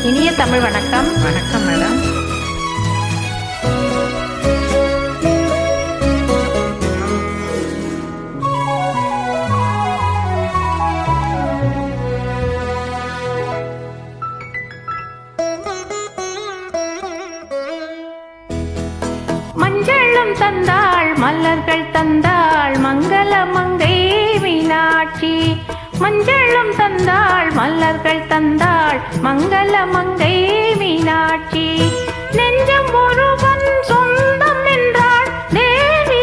இனிய தமிழ் வணக்கம். வணக்கம் மேடம். மஞ்சளும் தந்தாள் மலர்கள் தந்தாள் மங்கள மங்கை மீனாட்சி. மஞ்சளும் தந்தாள் மலர்கள் தந்தாள் மங்கள மங்கை மீனாட்சி. நெஞ்சம் ஒருவன் சொந்தம் என்றாள் தேவி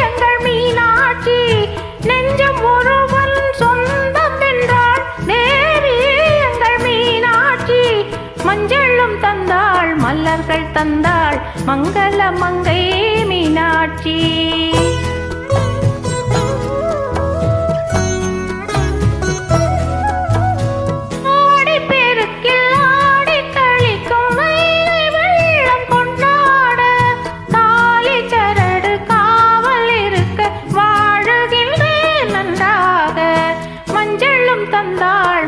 எங்கள் மீனாட்சி. நெஞ்சம் ஒருவன் சொந்தம் என்றாள் தேவி எங்கள் மீனாட்சி. மஞ்சளும் தந்தாள் மலர்கள் தந்தாள் மங்கள மங்கை மீனாட்சி.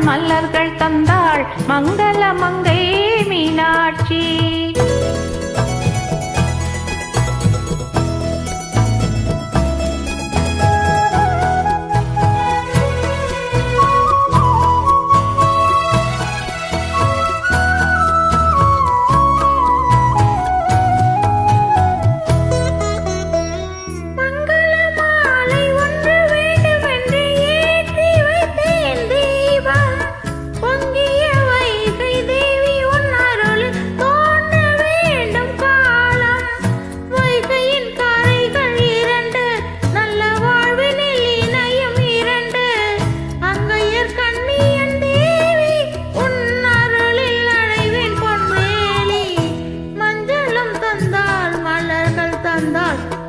மலர்கள் தந்தாள் மங்கள மங்கை மீனாட்சி.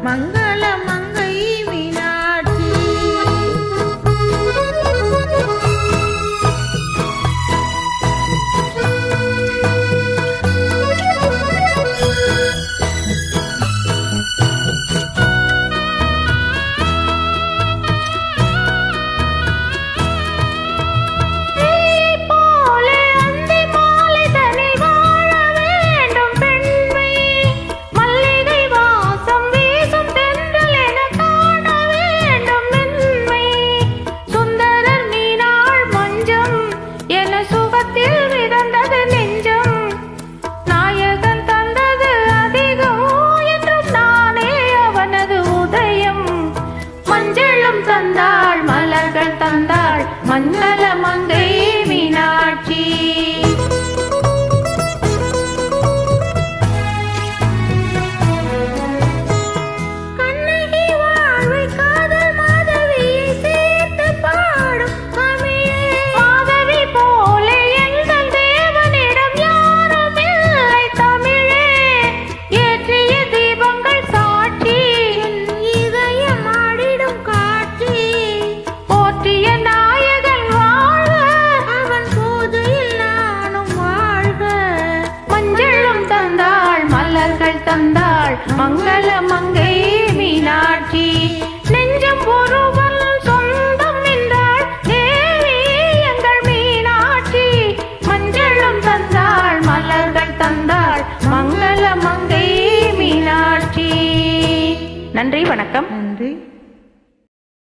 மங்கள மங்கை மீனாட்சி. தந்தாள் மலர்கள் தந்தாள் மங்கள மங்கை மீனாட்சி. கண்ணகி வாழ்வை காதல் மாதவியை சேர்த்து பாடும் தமிழே. மாதவி போல எங்கள் தேவனிடம் யாரும் இல்லை தமிழே. ஏற்றிய தீபங்கள் சாட்சி இதயம் ஆடிடும் நாயகன் வாழ்க அவன் பூஜையில் நானும் வாழ்க. மஞ்சளும் தந்தாள் மலர்கள் தந்தாள் மங்கள மங்கை மீனாட்சி. நெஞ்சம் ஒருவன் சொந்தம் என்றாள் தேவி எங்கள் மீனாட்சி. மஞ்சளும் தந்தாள் மலர்கள் தந்தாள் மங்கள மங்கை மீனாட்சி. நன்றி, வணக்கம்.